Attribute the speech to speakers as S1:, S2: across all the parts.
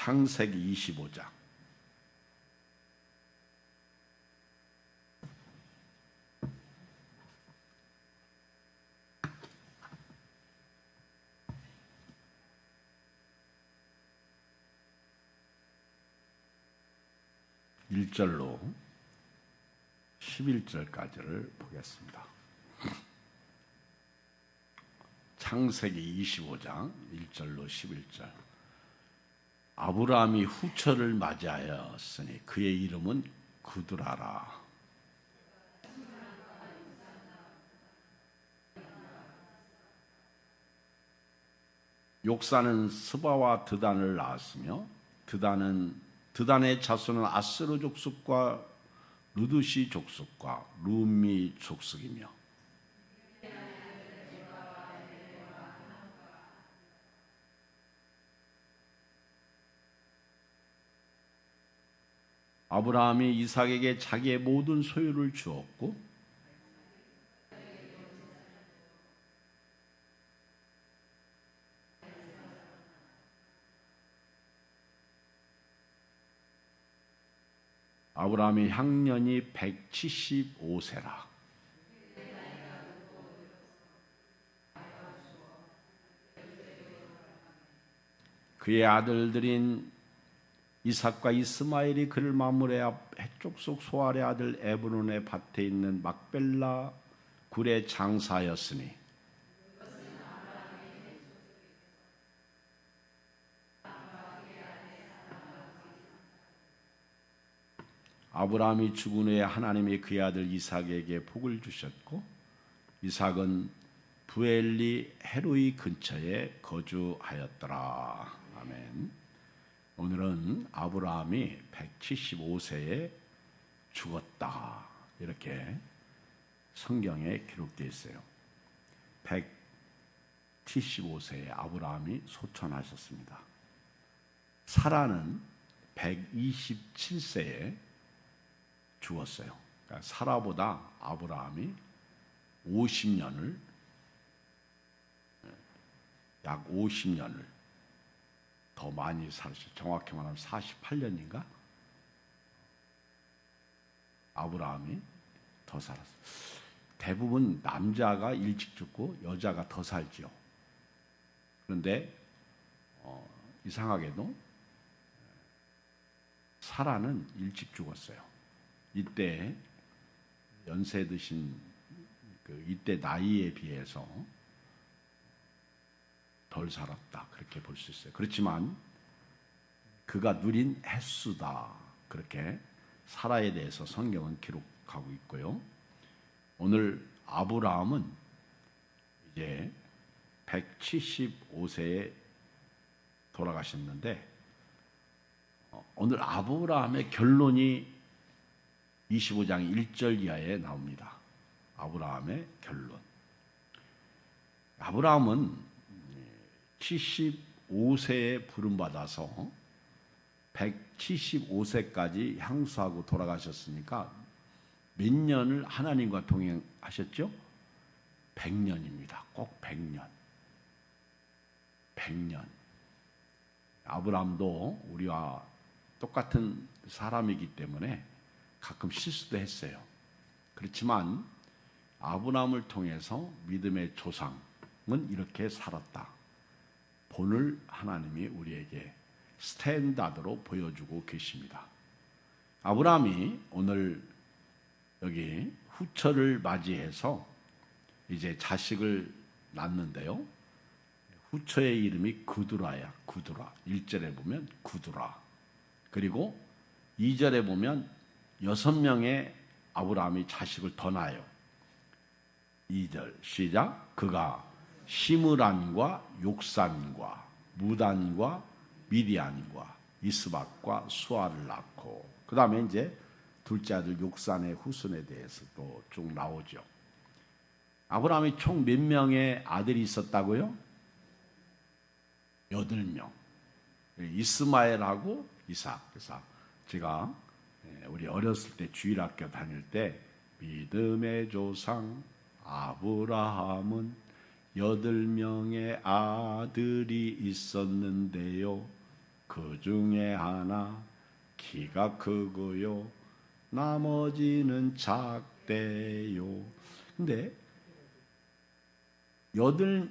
S1: 창세기 25장. (1절로) 11절까지를 보겠습니다. 창세기 25장 1절로 11절. 아브라함이 후처를 맞이하였으니 그의 이름은 구드라라. 욕사는 스바와 드단을 낳았으며 드단의 자손은 아스르 족속과 루드시 족속과 루미 족속이며 아브라함이 이삭에게 자기의 모든 소유를 주었고 아브라함의 향년이 175세라. 그의 아들들인 이삭과 이스마엘이 그를 맞물어 해족속 소알의 아들 에브론의 밭에 있는 막벨라 굴에 장사하였으니 아브라함이 죽은 후에 하나님이 그의 아들 이삭에게 복을 주셨고 이삭은 부엘리 헤로이 근처에 거주하였더라. 아멘. 오늘은 아브라함이 175세에 죽었다. 이렇게 성경에 기록되어 있어요. 175세에 아브라함이 소천하셨습니다. 사라는 127세에 죽었어요. 그러니까 사라보다 아브라함이 50년을 약 50년을 더 많이 살았어요. 정확히 말하면 48년인가? 아브라함이 더 살았어요. 대부분 남자가 일찍 죽고 여자가 더 살지요. 그런데 이상하게도 사라는 일찍 죽었어요. 이때 연세 드신 이때 나이에 비해서 덜 살았다. 그렇게 볼 수 있어요. 그렇지만 그가 누린 횟수다. 그렇게 사라에 대해서 성경은 기록하고 있고요. 오늘 아브라함은 이제 175세에 돌아가셨는데 오늘 아브라함의 결론이 25장 1절 이하에 나옵니다. 아브라함의 결론. 아브라함은 75세에 부름받아서 175세까지 향수하고 돌아가셨으니까 몇 년을 하나님과 동행하셨죠? 100년입니다. 꼭 100년. 100년. 아브라함도 우리와 똑같은 사람이기 때문에 가끔 실수도 했어요. 그렇지만 아브라함을 통해서 믿음의 조상은 이렇게 살았다. 본을 하나님이 우리에게 스탠다드로 보여주고 계십니다. 아브라함이 오늘 여기 후처를 맞이해서 이제 자식을 낳는데요. 후처의 이름이 구드라야. 구드라. 1절에 보면 구드라. 그리고 2절에 보면 6명의 아브라함이 자식을 더 낳아요. 2절 시작. 그가 시므란과 욕산과 무단과 미디안과 이스박과 수아를 낳고 그 다음에 이제 둘째 아들 욕산의 후손에 대해서 또 쭉 나오죠. 아브라함이 총 몇 명의 아들이 있었다고요? 8명. 이스마엘하고 이삭. 그래서 제가 우리 어렸을 때 주일학교 다닐 때 믿음의 조상 아브라함은 8명의 아들이 있었는데요. 그 중에 하나 키가 크고요. 나머지는 작대요. 근데 여덟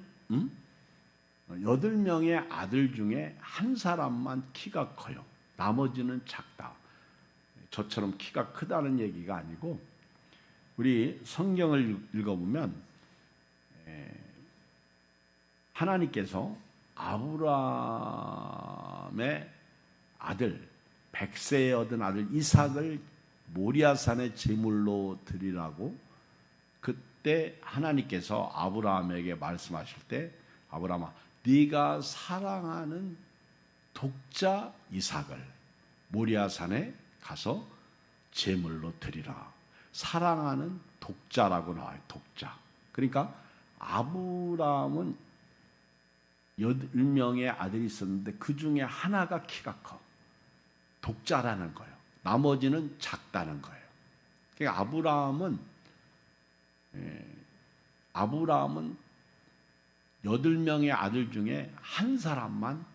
S1: 명의 아들 중에 한 사람만 키가 커요. 나머지는 작다. 저처럼 키가 크다는 얘기가 아니고, 우리 성경을 읽어보면 하나님께서 아브라함의 아들, 백세에 얻은 아들 이삭을 모리아산의 제물로 드리라고 그때 하나님께서 아브라함에게 말씀하실 때, 아브라함아, 네가 사랑하는 독자 이삭을 모리아산에 가서 제물로 드리라. 사랑하는 독자라고 나와요. 독자. 그러니까 아브라함은 8명의 아들이 있었는데 그 중에 하나가 키가 커. 독자라는 거예요. 나머지는 작다는 거예요. 그러니까 아브라함은 8명의 아들 중에 한 사람만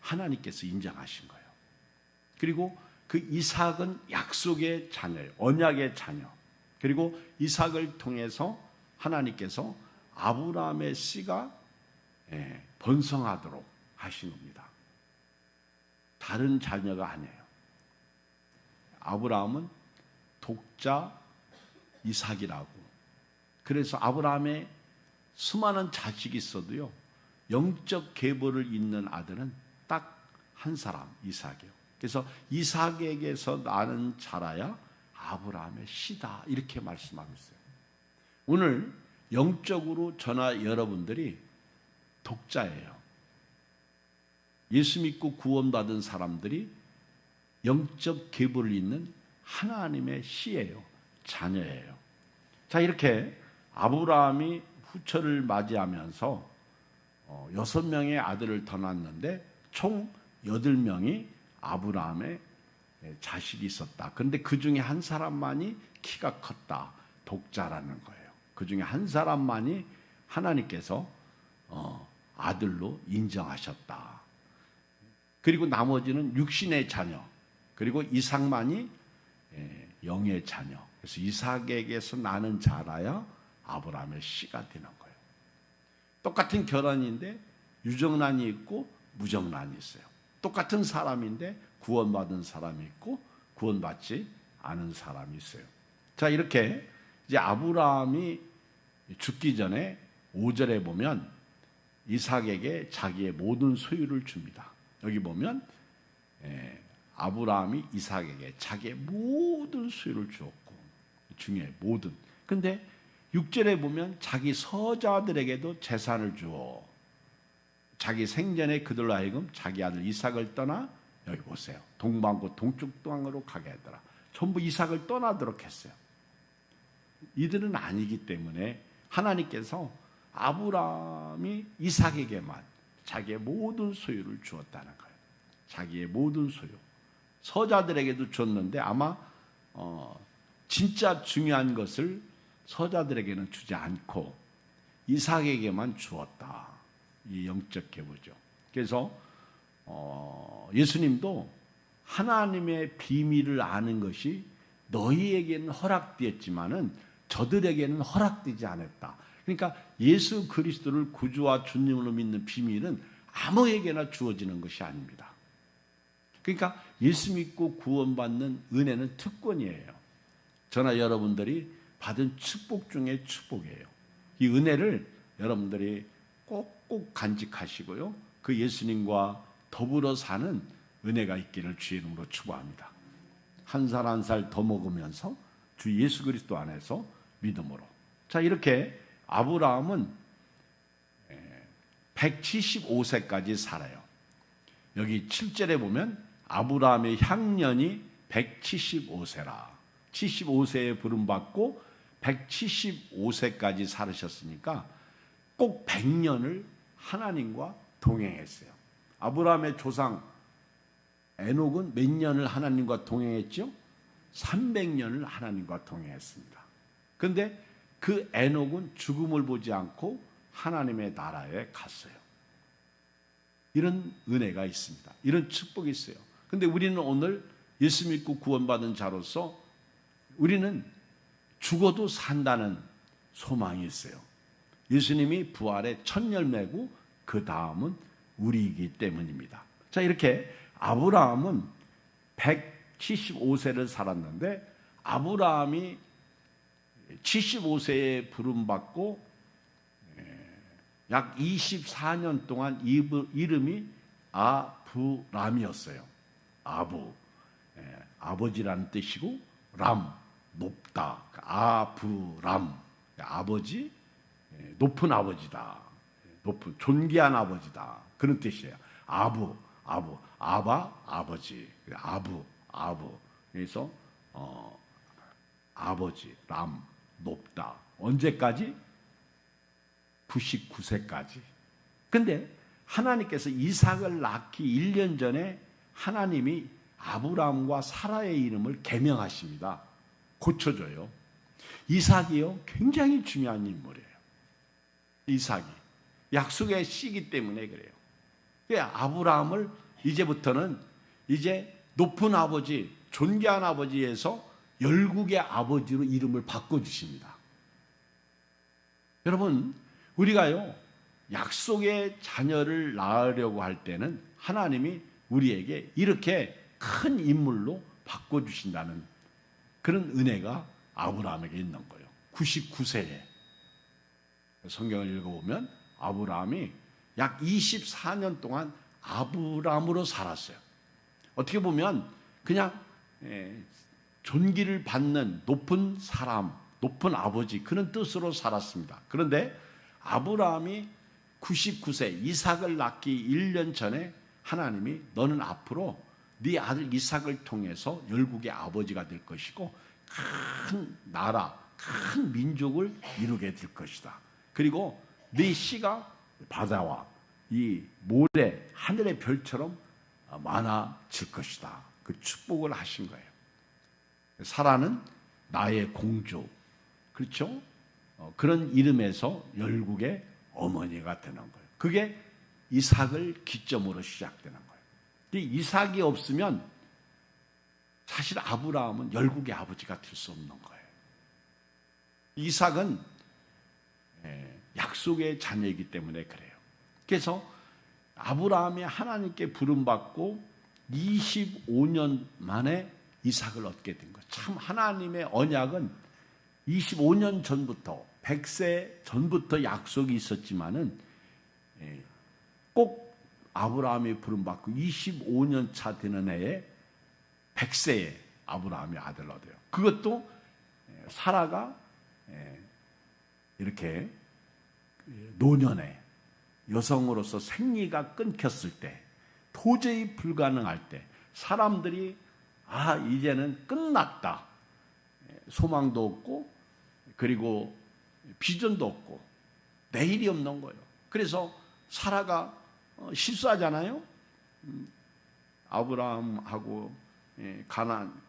S1: 하나님께서 인정하신 거예요. 그리고 그 이삭은 약속의 자녀예요. 언약의 자녀. 그리고 이삭을 통해서 하나님께서 아브라함의 씨가 번성하도록 하신 겁니다. 다른 자녀가 아니에요. 아브라함은 독자 이삭이라고. 그래서 아브라함의 수많은 자식이 있어도요, 영적 계보를 잇는 아들은 딱 한 사람, 이삭이에요. 그래서 이삭에게서 나는 자라야 아브라함의 씨다, 이렇게 말씀하고 있어요. 오늘 영적으로 저나 여러분들이 독자예요. 예수 믿고 구원받은 사람들이 영적 계보를 잇는 하나님의 씨예요. 자녀예요. 자, 이렇게 아브라함이 후처를 맞이하면서 6명의 아들을 더 낳았는데 총 8명이 아브라함의 자식이 있었다. 그런데 그 중에 한 사람만이 키가 컸다. 독자라는 거예요. 그 중에 한 사람만이 하나님께서 아들로 인정하셨다. 그리고 나머지는 육신의 자녀, 그리고 이삭만이 영의 자녀. 그래서 이삭에게서 나는 자라야 아브라함의 씨가 되는 거예요. 똑같은 결혼인데 유정란이 있고 무정란이 있어요. 똑같은 사람인데 구원받은 사람이 있고 구원받지 않은 사람이 있어요. 자, 이렇게 이제 아브라함이 죽기 전에 5절에 보면 이삭에게 자기의 모든 소유를 줍니다. 여기 보면 아브라함이 이삭에게 자기의 모든 소유를 주었고, 중요해, 모든. 근데 6절에 보면 자기 서자들에게도 재산을 주어 자기 생전에 그들로 하여금 자기 아들 이삭을 떠나, 여기 보세요, 동방고 동쪽 땅으로 가게 하더라. 전부 이삭을 떠나도록 했어요. 이들은 아니기 때문에 하나님께서 아브라함이 이삭에게만 자기의 모든 소유를 주었다는 거예요. 자기의 모든 소유. 서자들에게도 줬는데 아마 진짜 중요한 것을 서자들에게는 주지 않고 이삭에게만 주었다. 이 영적 계보죠. 그래서 예수님도 하나님의 비밀을 아는 것이 너희에게는 허락되었지만은 저들에게는 허락되지 않았다. 그러니까 예수 그리스도를 구주와 주님으로 믿는 비밀은 아무에게나 주어지는 것이 아닙니다. 그러니까 예수 믿고 구원받는 은혜는 특권이에요. 저나 여러분들이 받은 축복 중에 축복이에요. 이 은혜를 여러분들이 꼭꼭 간직하시고요, 그 예수님과 더불어 사는 은혜가 있기를 주의 이름으로 축복합니다. 한 살 한 살 더 먹으면서 주 예수 그리스도 안에서 믿음으로. 자, 이렇게 아브라함은 175세까지 살아요. 여기 7절에 보면 아브라함의 향년이 175세라. 75세에 부름받고 175세까지 살으셨으니까 꼭 100년을 하나님과 동행했어요. 아브라함의 조상 에녹은 몇 년을 하나님과 동행했죠? 300년을 하나님과 동행했습니다. 그런데 그 에녹은 죽음을 보지 않고 하나님의 나라에 갔어요. 이런 은혜가 있습니다. 이런 축복이 있어요. 근데 우리는 오늘 예수 믿고 구원받은 자로서 우리는 죽어도 산다는 소망이 있어요. 예수님이 부활의 첫 열매고 그 다음은 우리이기 때문입니다. 자, 이렇게 아브라함은 175세를 살았는데 아브라함이 75세에 부름받고 약 24년 동안 이름이 아브람이었어요. 아버지라는 뜻이고 람, 높다. 아브람, 아버지, 높은 아버지다. 높은 존귀한 아버지다. 그런 뜻이에요. 아버지, 그래서 아버지, 람, 높다. 언제까지? 99세까지. 근데 하나님께서 이삭을 낳기 1년 전에 하나님이 아브라함과 사라의 이름을 개명하십니다. 고쳐줘요. 이삭이요, 굉장히 중요한 인물이에요. 이삭이 약속의 씨이기 때문에 그래요. 아브라함을 이제부터는 이제 높은 아버지, 존귀한 아버지에서 열국의 아버지로 이름을 바꿔주십니다. 여러분, 우리가요 약속의 자녀를 낳으려고 할 때는 하나님이 우리에게 이렇게 큰 인물로 바꿔주신다는 그런 은혜가 아브라함에게 있는 거예요. 99세에 성경을 읽어보면 아브라함이 약 24년 동안 아브라함으로 살았어요. 어떻게 보면 그냥 존귀를 받는 높은 사람, 높은 아버지 그런 뜻으로 살았습니다. 그런데 아브라함이 99세 이삭을 낳기 1년 전에 하나님이 너는 앞으로 네 아들 이삭을 통해서 열국의 아버지가 될 것이고 큰 나라, 큰 민족을 이루게 될 것이다. 그리고 네 씨가 바다와 이 모래, 하늘의 별처럼 많아질 것이다. 그 축복을 하신 거예요. 사라는 나의 공주, 그렇죠? 그런 이름에서 열국의 어머니가 되는 거예요. 그게 이삭을 기점으로 시작되는 거예요. 이삭이 없으면 사실 아브라함은 열국의 아버지가 될 수 없는 거예요. 이삭은 약속의 자녀이기 때문에 그래요. 그래서 아브라함이 하나님께 부름받고 25년 만에 이삭을 얻게 된 거예요. 참 하나님의 언약은 25년 전부터 100세 전부터 약속이 있었지만은 꼭 아브라함이 부름받고 25년 차 되는 해에 100세에 아브라함이 아들을 얻어요. 그것도 사라가 이렇게 노년에 여성으로서 생리가 끊겼을 때 도저히 불가능할 때 사람들이 이제는 끝났다. 소망도 없고 그리고 비전도 없고 내일이 없는 거예요. 그래서 사라가 실수하잖아요. 아브라함하고 가나안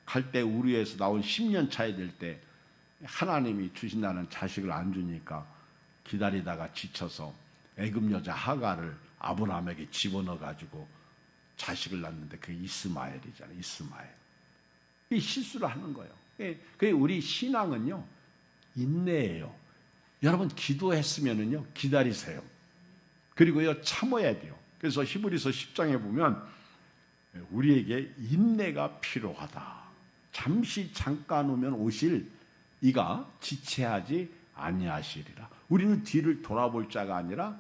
S1: 갈대 우르에서 나온 10년 차이 될 때 하나님이 주신다는 자식을 안 주니까 기다리다가 지쳐서 애굽 여자 하가를 아브라함에게 집어넣어 가지고 자식을 낳는데 그게 이스마엘이잖아요. 이스마엘. 이 실수를 하는 거예요. 그게 우리 신앙은요 인내예요. 여러분 기도했으면은요 기다리세요. 그리고요 참아야 돼요. 그래서 히브리서 10장에 보면 우리에게 인내가 필요하다. 잠시 잠깐 오면 오실 이가 지체하지 아니하시리라. 우리는 뒤를 돌아볼 자가 아니라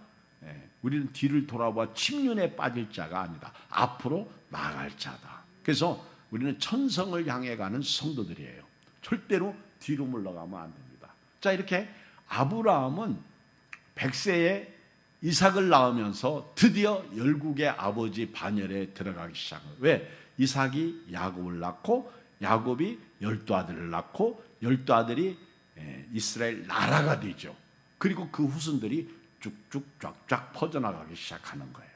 S1: 우리는 뒤를 돌아봐 침륜에 빠질 자가 아니다. 앞으로 나아갈 자다. 그래서 우리는 천성을 향해 가는 성도들이에요. 절대로 뒤로 물러가면 안 됩니다. 자, 이렇게 아브라함은 100세에 이삭을 낳으면서 드디어 열국의 아버지 반열에 들어가기 시작해요. 왜? 이삭이 야곱을 낳고 야곱이 12아들을 낳고 12아들이 이스라엘 나라가 되죠. 그리고 그 후손들이 쭉쭉 쫙쫙 퍼져나가기 시작하는 거예요.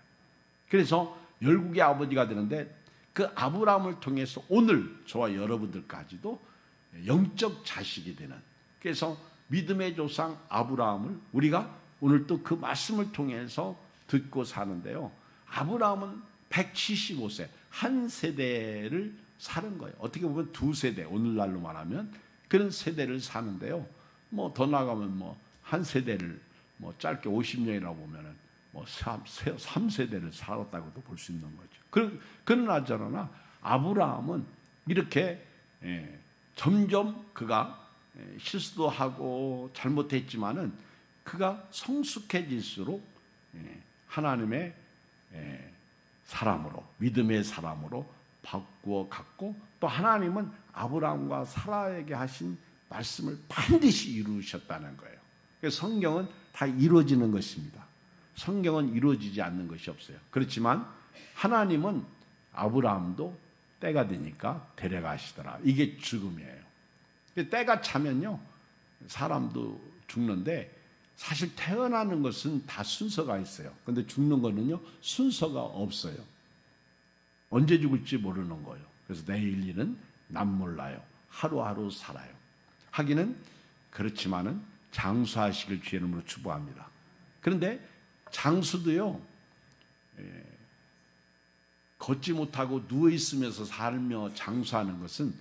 S1: 그래서 열국의 아버지가 되는데 그 아브라함을 통해서 오늘 저와 여러분들까지도 영적 자식이 되는, 그래서 믿음의 조상 아브라함을 우리가 오늘 또 그 말씀을 통해서 듣고 사는데요. 아브라함은 175세, 한 세대를 사는 거예요. 어떻게 보면 두 세대, 오늘날로 말하면 그런 세대를 사는데요. 뭐 더 나가면 뭐 한 세대를 뭐 짧게 50년이라고 보면은 뭐 3세대를 살았다고도 볼 수 있는 거죠. 그러나 저러나 아브라함은 이렇게 점점 그가 실수도 하고 잘못했지만은 그가 성숙해질수록 하나님의 사람으로, 믿음의 사람으로 바꾸어 갔고, 또 하나님은 아브라함과 사라에게 하신 말씀을 반드시 이루셨다는 거예요. 그래서 성경은 다 이루어지는 것입니다. 성경은 이루어지지 않는 것이 없어요. 그렇지만 하나님은 아브라함도 때가 되니까 데려가시더라. 이게 죽음이에요. 때가 차면요, 사람도 죽는데 사실 태어나는 것은 다 순서가 있어요. 그런데 죽는 거는요, 순서가 없어요. 언제 죽을지 모르는 거예요. 그래서 내일 일은 난 몰라요. 하루하루 살아요. 하기는 그렇지만은 장수하시길 주의 이름으로 축복합니다. 그런데 장수도요, 걷지 못하고 누워 있으면서 살며 장수하는 것은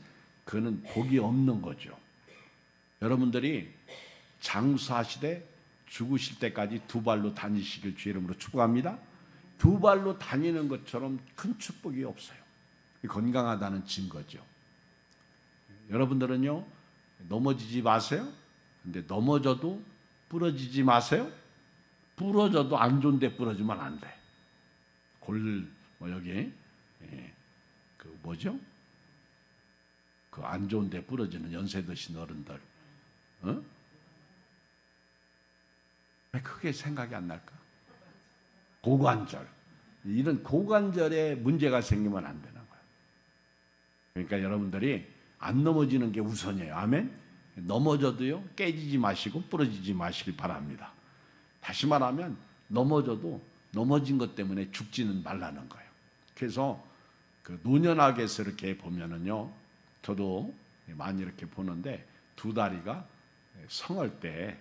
S1: 그거는 복이 없는 거죠. 여러분들이 장수하시되 죽으실 때까지 두 발로 다니시길 주의 이름으로 축복합니다. 두 발로 다니는 것처럼 큰 축복이 없어요. 건강하다는 증거죠. 여러분들은요, 넘어지지 마세요. 근데 넘어져도 부러지지 마세요. 부러져도 안 좋은데 부러지면 안 돼. 여기 그 뭐죠? 그 안 좋은데 부러지는 연세 드신 어른들, 왜 그게 생각이 안 날까? 고관절. 이런 고관절에 문제가 생기면 안 되는 거예요. 그러니까 여러분들이 안 넘어지는 게 우선이에요. 아멘? 넘어져도요, 깨지지 마시고 부러지지 마시길 바랍니다. 다시 말하면 넘어져도 넘어진 것 때문에 죽지는 말라는 거예요. 그래서 그 노년학에서 이렇게 보면은요, 저도 많이 이렇게 보는데 두 다리가 성할 때,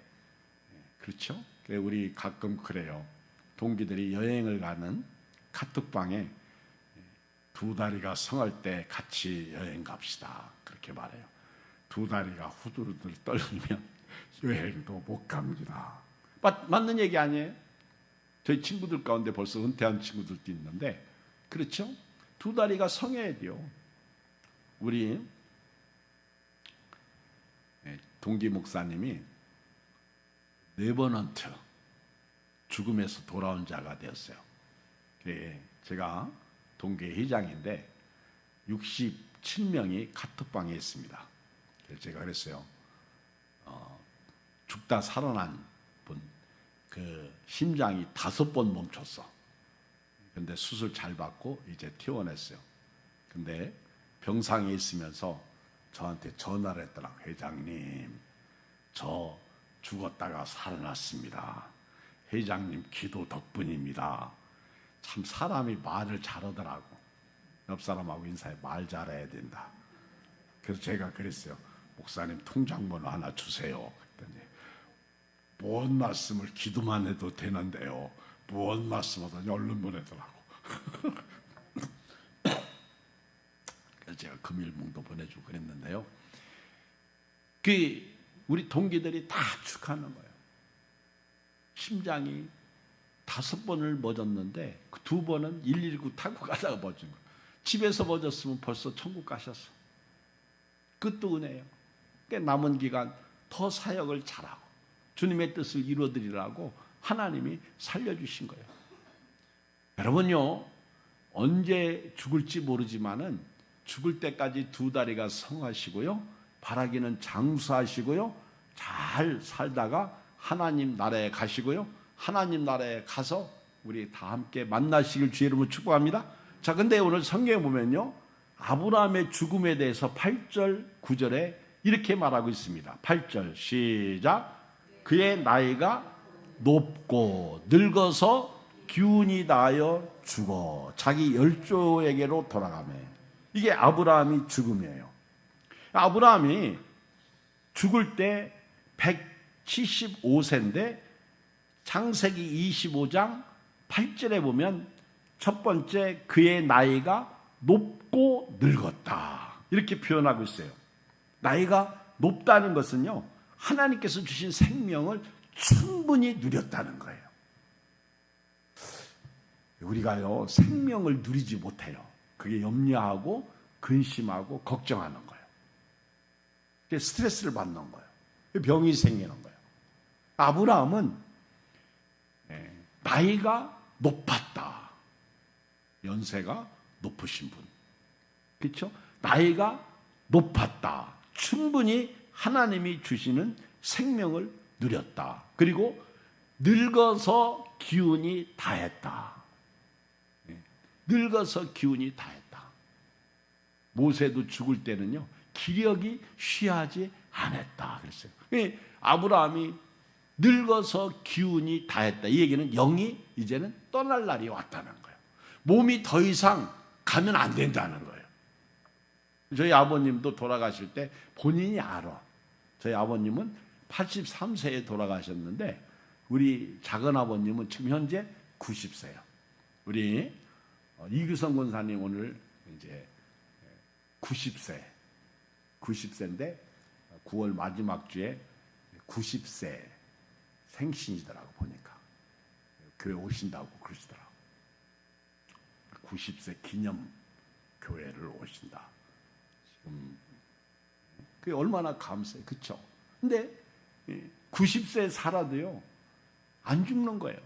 S1: 그렇죠? 우리 가끔 그래요. 동기들이 여행을 가는 카톡방에 두 다리가 성할 때 같이 여행 갑시다, 그렇게 말해요. 두 다리가 후두루들 떨리면 여행도 못 갑니다. 맞는 얘기 아니에요? 저희 친구들 가운데 벌써 은퇴한 친구들도 있는데, 그렇죠? 두 다리가 성해야 돼요. 우리 동기 목사님이 네버넌트, 죽음에서 돌아온 자가 되었어요. 제가 동계 회장인데 67명이 카톡방에 있습니다. 그래서 제가 그랬어요. 죽다 살아난 분, 그 심장이 5번 멈췄어. 근데 수술 잘 받고 이제 퇴원했어요. 근데 병상에 있으면서 저한테 전화를 했더라고요. 회장님, 저 죽었다가 살아났습니다. 회장님 기도 덕분입니다. 참 사람이 말을 잘하더라고. 옆 사람하고 인사해, 말 잘해야 된다. 그래서 제가 그랬어요. 목사님 통장번호 하나 주세요. 그랬더니 뭔 말씀을 기도만 해도 되는데요. 뭔 말씀하더니 얼른 보내더라고. 그래서 제가 금일봉도 보내주고 그랬는데요. 우리 동기들이 다 축하하는 거예요. 심장이 5번을 멎었는데 그 2번은 119 타고 가다가 멎은 거예요. 집에서 멎었으면 벌써 천국 가셨어. 그것도 은혜예요. 남은 기간 더 사역을 잘하고 주님의 뜻을 이루어드리라고 하나님이 살려주신 거예요. 여러분요, 언제 죽을지 모르지만은 죽을 때까지 두 다리가 성하시고요, 바라기는 장수하시고요, 잘 살다가 하나님 나라에 가시고요, 하나님 나라에 가서 우리 다 함께 만나시길 주의 이름으로 축복합니다. 자, 근데 오늘 성경에 보면요, 아브라함의 죽음에 대해서 8절, 9절에 이렇게 말하고 있습니다. 8절 시작. 그의 나이가 높고 늙어서 기운이 나여 죽어 자기 열조에게로 돌아가매. 이게 아브라함이 죽음이에요. 아브라함이 죽을 때 175세인데 창세기 25장 8절에 보면 첫 번째 그의 나이가 높고 늙었다. 이렇게 표현하고 있어요. 나이가 높다는 것은요, 하나님께서 주신 생명을 충분히 누렸다는 거예요. 우리가요, 생명을 누리지 못해요. 그게 염려하고 근심하고 걱정하는 거예요. 그게 스트레스를 받는 거예요. 병이 생기는 거예요. 아브라함은 나이가 높았다. 연세가 높으신 분. 그렇죠? 나이가 높았다. 충분히 하나님이 주시는 생명을 누렸다. 그리고 늙어서 기운이 다했다. 늙어서 기운이 다했다. 모세도 죽을 때는요, 기력이 쉬하지 않았다 그랬어요. 아브라함이 늙어서 기운이 다했다. 이 얘기는 영이 이제는 떠날 날이 왔다는 거예요. 몸이 더 이상 가면 안 된다는 거예요. 저희 아버님도 돌아가실 때 본인이 알아. 저희 아버님은 83세에 돌아가셨는데 우리 작은 아버님은 지금 현재 90세예요. 우리 이규성 권사님 오늘 이제 90세인데 9월 마지막 주에 90세 생신이더라고 보니까. 교회 오신다고 그러시더라고. 90세 기념 교회를 오신다. 지금 그게 얼마나 감사해, 그렇죠? 근데 90세 살아도요 안 죽는 거예요.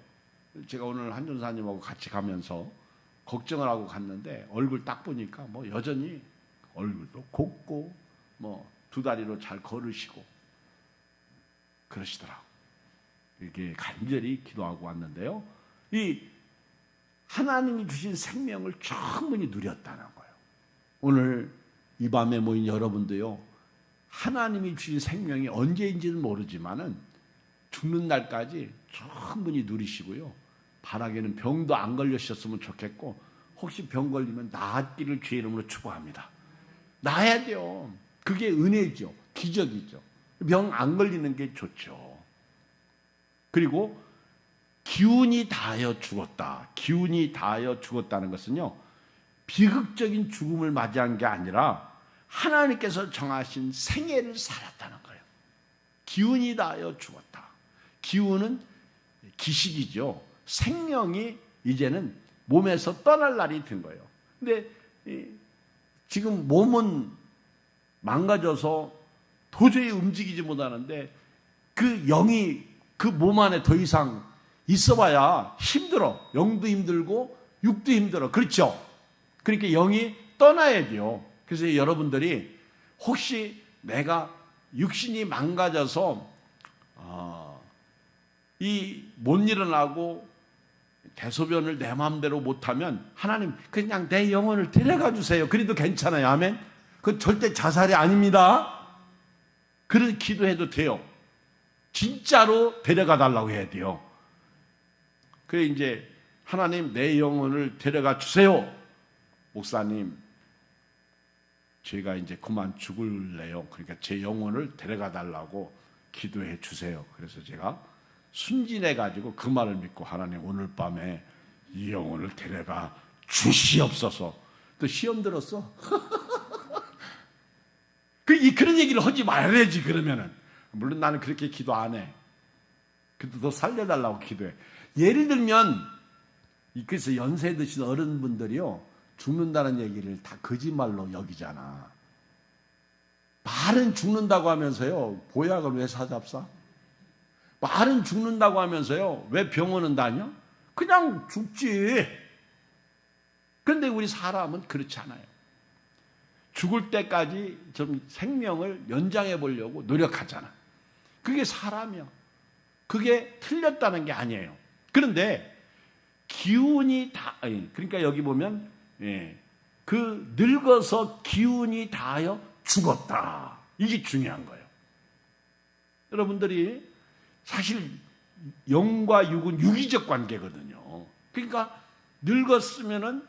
S1: 제가 오늘 한 전사님하고 같이 가면서 걱정을 하고 갔는데 얼굴 딱 보니까 뭐 여전히 얼굴도 곱고 뭐 두 다리로 잘 걸으시고 그러시더라고. 이렇게 간절히 기도하고 왔는데요. 이 하나님이 주신 생명을 충분히 누렸다는 거예요. 오늘 이 밤에 모인 여러분도요, 하나님이 주신 생명이 언제인지는 모르지만은 죽는 날까지 충분히 누리시고요. 바라기는 병도 안 걸리셨으면 좋겠고, 혹시 병 걸리면 나았기를 주의 이름으로 축복합니다. 나아야 돼요. 그게 은혜죠. 기적이죠. 병 안 걸리는 게 좋죠. 그리고 기운이 다하여 죽었다. 기운이 다하여 죽었다는 것은요, 비극적인 죽음을 맞이한 게 아니라 하나님께서 정하신 생애를 살았다는 거예요. 기운이 다하여 죽었다. 기운은 기식이죠. 생명이 이제는 몸에서 떠날 날이 된 거예요. 근데 지금 몸은 망가져서 도저히 움직이지 못하는데 그 영이 그 몸 안에 더 이상 있어봐야 힘들어. 영도 힘들고 육도 힘들어. 그렇죠? 그러니까 영이 떠나야 돼요. 그래서 여러분들이 혹시 내가 육신이 망가져서 못 일어나고 대소변을 내 마음대로 못하면 하나님 그냥 내 영혼을 데려가 주세요. 그래도 괜찮아요. 아멘. 그건 절대 자살이 아닙니다. 그런 기도해도 돼요. 진짜로 데려가 달라고 해야 돼요. 그래 이제 하나님 내 영혼을 데려가 주세요. 목사님 제가 이제 그만 죽을래요. 그러니까 제 영혼을 데려가 달라고 기도해 주세요. 그래서 제가 순진해 가지고 그 말을 믿고 하나님 오늘 밤에 이 영혼을 데려가 주시옵소서. 또 시험 들었어. 그런 얘기를 하지 말아야지. 그러면은 물론 나는 그렇게 기도 안 해. 그래도 더 살려달라고 기도해. 예를 들면 그래서 연세 드신 어른분들이요 죽는다는 얘기를 다 거짓말로 여기잖아. 말은 죽는다고 하면서요 보약을 왜 사잡사? 말은 죽는다고 하면서요 왜 병원은 다녀? 그냥 죽지. 그런데 우리 사람은 그렇지 않아요. 죽을 때까지 좀 생명을 연장해 보려고 노력하잖아. 그게 사람이야. 그게 틀렸다는 게 아니에요. 그런데 기운이 그러니까 여기 보면 그 늙어서 기운이 다하여 죽었다. 이게 중요한 거예요. 여러분들이 사실 영과 육은 유기적 관계거든요. 그러니까 늙었으면은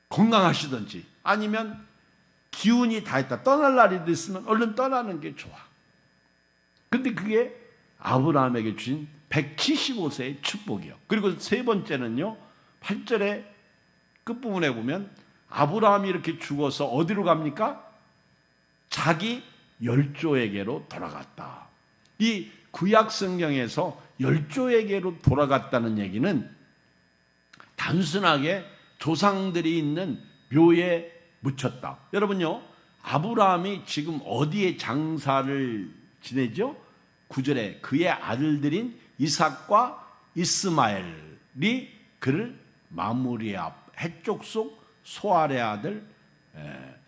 S1: 건강하시든지 아니면 기운이 다했다. 떠날 날이 됐으면 얼른 떠나는 게 좋아. 근데 그게 아브라함에게 주신 175세의 축복이요. 그리고 세 번째는요, 8절의 끝부분에 보면 아브라함이 이렇게 죽어서 어디로 갑니까? 자기 열조에게로 돌아갔다. 이 구약 성경에서 열조에게로 돌아갔다는 얘기는 단순하게 조상들이 있는 묘에 묻혔다. 여러분요, 아브라함이 지금 어디에 장사를 지내죠? 9절에 그의 아들들인 이삭과 이스마엘이 그를 마므리의 앞 해쪽 속 소알의 아들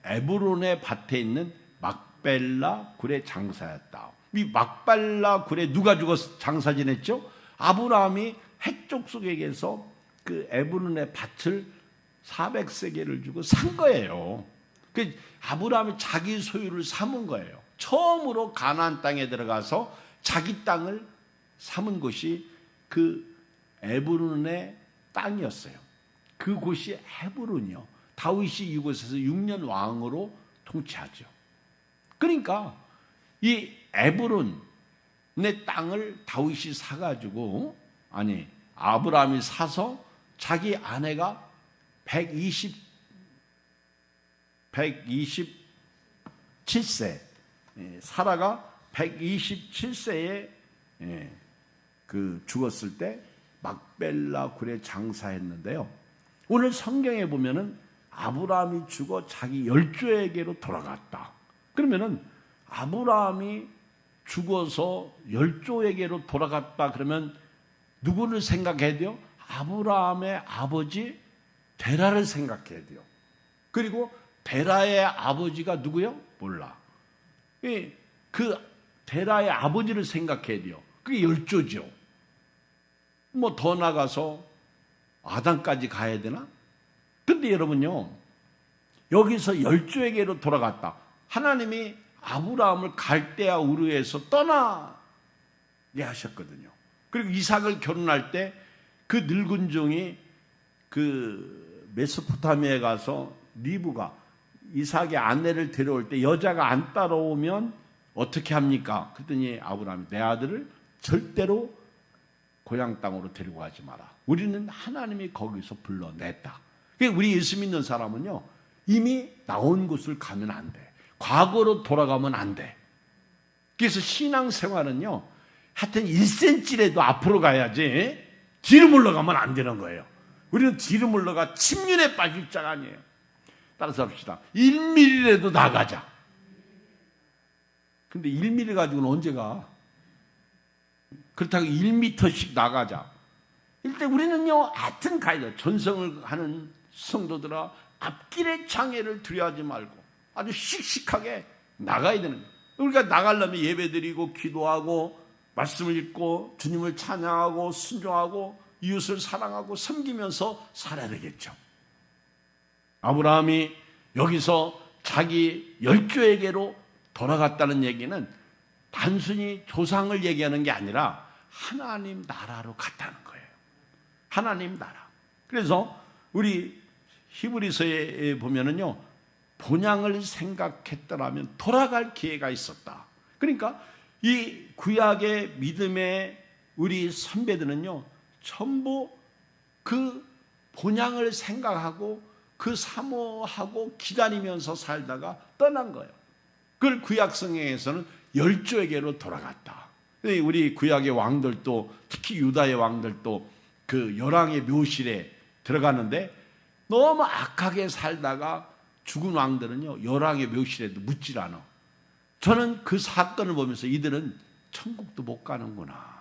S1: 에브론의 밭에 있는 막벨라 굴에 장사했다. 이 막벨라 굴에 누가 죽어서 장사 지냈죠? 아브라함이 해쪽 속에게서 그 에브론의 밭을 400세겔을 주고 산 거예요. 그 아브라함이 자기 소유를 삼은 거예요. 처음으로 가나안 땅에 들어가서 자기 땅을 삼은 곳이 그 에브론의 땅이었어요. 그 곳이 헤브론이요. 다윗이 이곳에서 6년 왕으로 통치하죠. 그러니까 이 에브론의 땅을 다윗이 사가지고, 아니 아브라함이 사서 자기 아내가 127세, 사라가 127세에 그 죽었을 때 막벨라 굴에 장사했는데요. 오늘 성경에 보면은 아브라함이 죽어 자기 열조에게로 돌아갔다. 그러면은 아브라함이 죽어서 열조에게로 돌아갔다 그러면 누구를 생각해야 돼요? 아브라함의 아버지 데라를 생각해야 돼요. 그리고 데라의 아버지가 누구요? 몰라. 그 데라의 아버지를 생각해야 돼요. 그게 열조죠. 뭐 더 나가서 아담까지 가야 되나? 근데 여러분요, 여기서 열조에게로 돌아갔다. 하나님이 아브라함을 갈대아 우르에서 떠나게 하셨거든요. 그리고 이삭을 결혼할 때 그 늙은 종이 그 메소포타미아에 가서 리브가 이삭의 아내를 데려올 때 여자가 안 따라오면 어떻게 합니까? 그랬더니 아브라함이 내 아들을 절대로 고향 땅으로 데리고 가지 마라. 우리는 하나님이 거기서 불러냈다. 우리 예수 믿는 사람은요, 이미 나온 곳을 가면 안 돼. 과거로 돌아가면 안 돼. 그래서 신앙생활은요, 하여튼 1cm라도 앞으로 가야지 뒤로 물러가면 안 되는 거예요. 우리는 뒤로 물러가 침륜에 빠질 자가 아니에요. 따라서 합시다. 1mm라도 나가자. 근데 1mm 가지고는 언제 가? 그렇다고 1m씩 나가자. 일단 우리는요, 하여튼 가야 돼. 전성을 하는 성도들아, 앞길의 장애를 두려워하지 말고 아주 씩씩하게 나가야 되는 거예요. 우리가 나가려면 예배드리고 기도하고 말씀을 읽고 주님을 찬양하고 순종하고 이웃을 사랑하고 섬기면서 살아야 되겠죠. 아브라함이 여기서 자기 열조에게로 돌아갔다는 얘기는 단순히 조상을 얘기하는 게 아니라 하나님 나라로 갔다는 거예요. 하나님 나라. 그래서 우리 히브리서에 보면은요, 본향을 생각했더라면 돌아갈 기회가 있었다. 그러니까 이 구약의 믿음의 우리 선배들은요, 전부 그 본향을 생각하고 그 사모하고 기다리면서 살다가 떠난 거예요. 그걸 구약 성경에서는 열조에게로 돌아갔다. 우리 구약의 왕들도, 특히 유다의 왕들도 그 열왕의 묘실에 들어가는데 너무 악하게 살다가 죽은 왕들은요, 열왕의 묘실에도 묻질 않아. 저는 그 사건을 보면서 이들은 천국도 못 가는구나.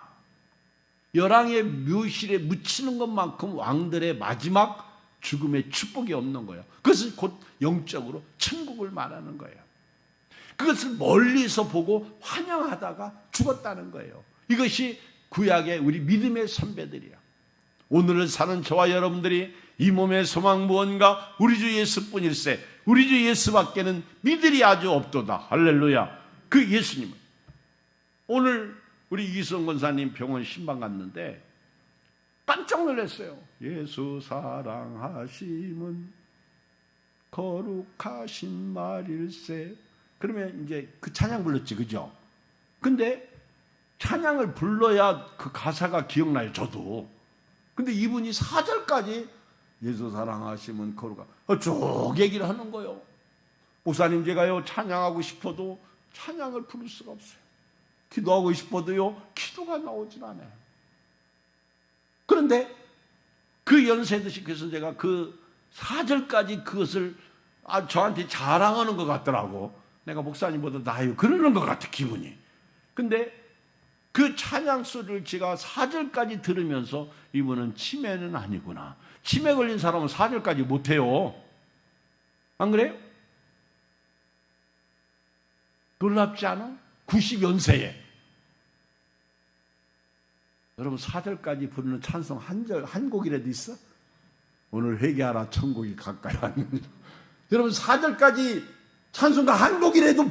S1: 열왕의 묘실에 묻히는 것만큼 왕들의 마지막 죽음의 축복이 없는 거예요. 그것은 곧 영적으로 천국을 말하는 거예요. 그것을 멀리서 보고 환영하다가 죽었다는 거예요. 이것이 구약의 우리 믿음의 선배들이야. 오늘을 사는 저와 여러분들이 이 몸의 소망 무언가 우리 주 예수뿐일세. 우리 주 예수밖에는 믿을이 아주 없도다. 할렐루야. 그 예수님은 오늘 우리 이기성 권사님 병원 신방 갔는데 깜짝 놀랐어요. 예수 사랑하심은 거룩하신 말일세. 그러면 이제 그 찬양 불렀지, 그죠? 근데 찬양을 불러야 그 가사가 기억나요, 저도. 근데 이분이 4절까지 예수 사랑하시면 거룩하 쭉 얘기를 하는 거예요. 목사님, 제가요 찬양하고 싶어도 찬양을 부를 수가 없어요. 기도하고 싶어도요 기도가 나오질 않아요. 그런데 그 연세 드신 그래서 제가 그 4절까지 그것을 저한테 자랑하는 것 같더라고. 내가 목사님보다 나아요 그러는 것 같아, 기분이. 근데 그 찬양 소리를 제가 4절까지 들으면서 이분은 치매는 아니구나. 치매 걸린 사람은 4절까지 못해요. 안 그래요? 놀랍지 않아? 90연세에. 여러분 4절까지 부르는 찬송 한 곡이라도 있어? 오늘 회개하라 천국이 가까이 왔는데. 여러분 4절까지 찬송가 한 곡이라도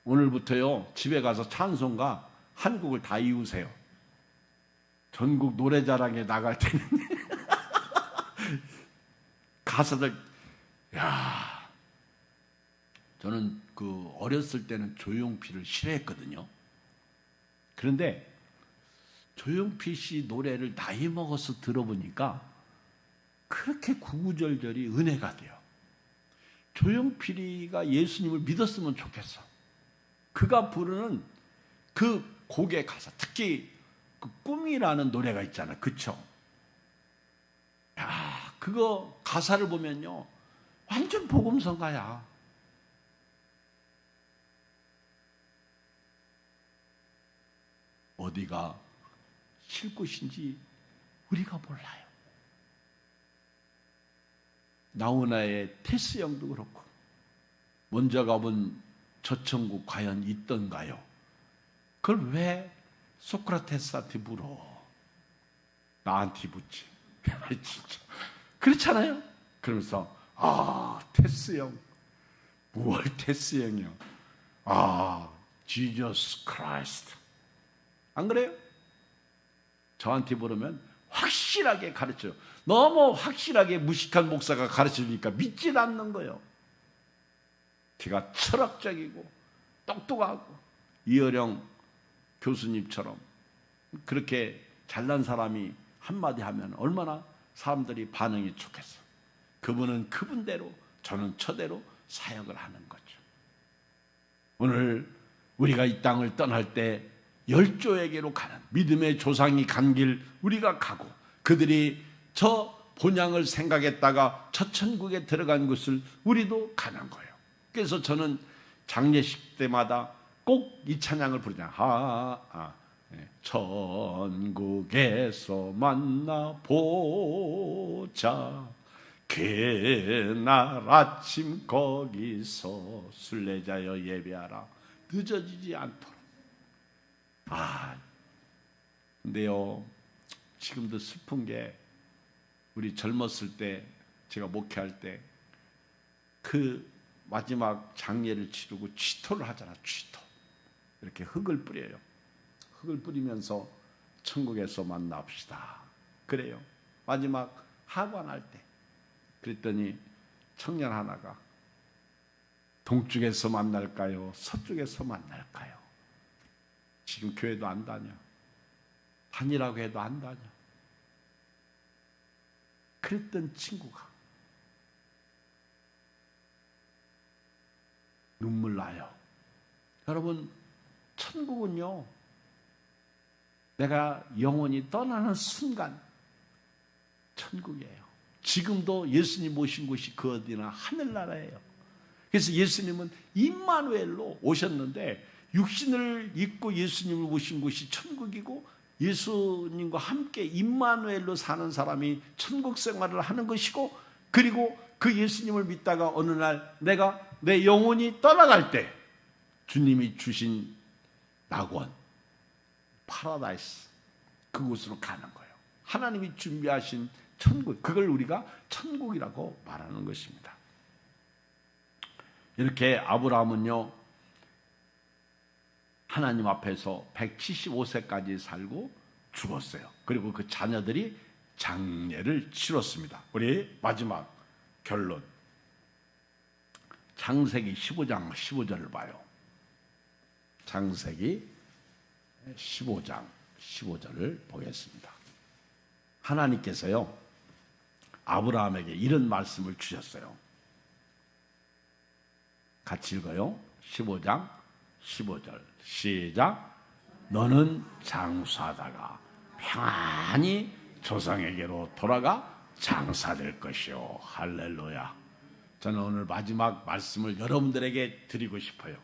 S1: 오늘부터요 집에 가서 찬송가 한 곡을 다 이으세요. 전국 노래자랑에 나갈 때는 가사들, 야, 저는 그 어렸을 때는 조용필을 싫어했거든요. 그런데 조용필 씨 노래를 나이 먹어서 들어보니까 그렇게 구구절절이 은혜가 돼요. 조용필이가 예수님을 믿었으면 좋겠어. 그가 부르는 그 곡의 가사, 특히 그 꿈이라는 노래가 있잖아, 그쵸? 야, 그거 가사를 보면요 완전 복음성가야. 어디가 쉴 곳인지 우리가 몰라요. 나훈아의 테스 형도 그렇고, 먼저 가본 저 천국 과연 있던가요? 그걸 왜 소크라테스한테 물어? 나한테 묻지. 진짜 그렇잖아요. 그러면서 테스 형, 무얼 테스 형이요? 지저스 크라이스트. 안 그래요? 저한테 물으면 확실하게 가르쳐요. 너무 확실하게 무식한 목사가 가르쳐주니까 믿질 않는 거예요. 제가 철학적이고 똑똑하고 이어령 교수님처럼 그렇게 잘난 사람이 한마디 하면 얼마나 사람들이 반응이 좋겠어. 그분은 그분대로, 저는 저대로 사역을 하는 거죠. 오늘 우리가 이 땅을 떠날 때 열조에게로 가는 믿음의 조상이 간 길 우리가 가고, 그들이 저 본향을 생각했다가 저 천국에 들어간 것을 우리도 가는 거예요. 그래서 저는 장례식 때마다 꼭 이 찬양을 부르잖아요. 천국에서 만나보자, 그날 아침 거기서 순례자여 예배하라, 늦어지지 않도록. 근데요 지금도 슬픈 게, 우리 젊었을 때 제가 목회할 때 그 마지막 장례를 치르고 취토를 하잖아. 취토. 이렇게 흙을 뿌려요. 흙을 뿌리면서 천국에서 만납시다. 그래요. 마지막 하관할 때. 그랬더니 청년 하나가 동쪽에서 만날까요? 서쪽에서 만날까요? 지금 교회도 안 다녀. 다니라고 해도 안 다녀. 그랬던 친구가 눈물 나요. 여러분, 천국은요 내가 영원히 떠나는 순간 천국이에요. 지금도 예수님 모신 곳이 그 어디나 하늘나라예요. 그래서 예수님은 임마누엘로 오셨는데, 육신을 입고 예수님을 모신 곳이 천국이고, 예수님과 함께 임마누엘로 사는 사람이 천국 생활을 하는 것이고, 그리고 그 예수님을 믿다가 어느 날 내가 내 영혼이 떠나갈 때 주님이 주신 낙원, 파라다이스, 그곳으로 가는 거예요. 하나님이 준비하신 천국, 그걸 우리가 천국이라고 말하는 것입니다. 이렇게 아브라함은요 하나님 앞에서 175세까지 살고 죽었어요. 그리고 그 자녀들이 장례를 치렀습니다. 우리 마지막 결론, 창세기 15장 15절을 봐요. 창세기 15장 15절을 보겠습니다. 하나님께서요 아브라함에게 이런 말씀을 주셨어요. 같이 읽어요. 15장 15절 시작. 너는 장수하다가 평안히 조상에게로 돌아가 장사될 것이요. 할렐루야. 저는 오늘 마지막 말씀을 여러분들에게 드리고 싶어요.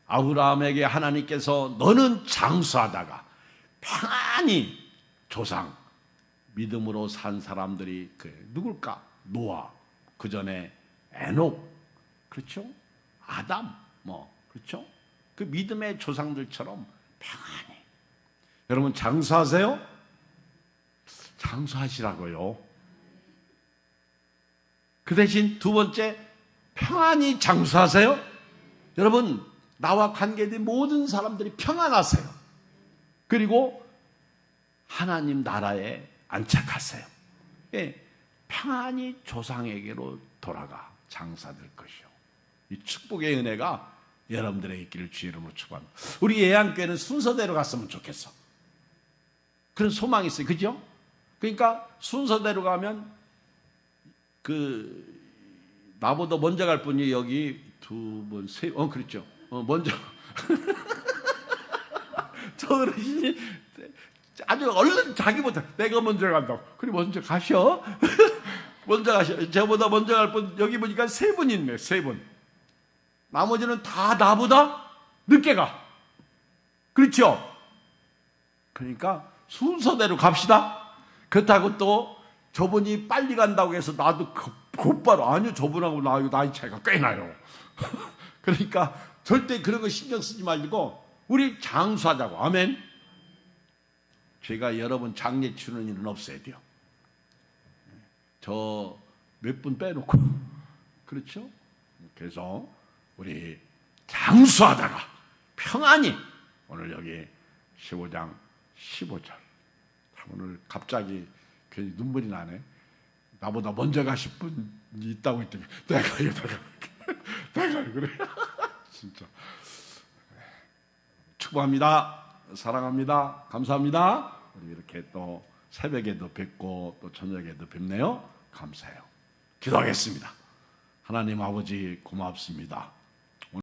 S1: 아브라함에게 하나님께서 너는 장수하다가 평안히 조상 믿음으로 산 사람들이 누굴까? 노아, 그 전에 에녹, 그렇죠? 아담, 그렇죠? 그 믿음의 조상들처럼 평안히. 여러분 장수하세요? 장수하시라고요. 그 대신 두 번째 평안히 장수하세요. 여러분 나와 관계된 모든 사람들이 평안하세요. 그리고 하나님 나라에 안착하세요. 예, 평안히 조상에게로 돌아가 장사될 것이요. 이 축복의 은혜가 여러분들에게 있기를 주의 이름으로 축복합니다. 우리 예양교회는 순서대로 갔으면 좋겠어. 그런 소망이 있어요. 그죠? 그러니까 순서대로 가면 나보다 먼저 갈 분이 여기 두 분, 그렇죠. 먼저 저 어르신이 아주 얼른 자기보다 내가 먼저 간다고. 그래 먼저 가셔. 먼저 가셔. 저보다 먼저 갈 분 여기 보니까 세 분 있네. 세 분. 나머지는 다 나보다 늦게 가. 그렇죠? 그러니까 순서대로 갑시다. 그렇다고 또 저분이 빨리 간다고 해서 나도 곧바로 아니요 저분하고 나이 차이가 꽤 나요. 그러니까 절대 그런 거 신경 쓰지 말고 우리 장수하자고. 아멘. 제가 여러분 장례 치르는 일은 없어야 돼요. 저 몇 분 빼놓고 그렇죠? 그래서 우리 장수하다가 평안히 오늘 여기 15장 15절 오늘 갑자기 괜히 눈물이 나네. 나보다 먼저 가실 분이 있다고 했더니 내가 그래. 진짜 축복합니다. 사랑합니다. 감사합니다. 우리 이렇게 또 새벽에도 뵙고 또 저녁에도 뵙네요. 감사해요. 기도하겠습니다. 하나님 아버지 고맙습니다.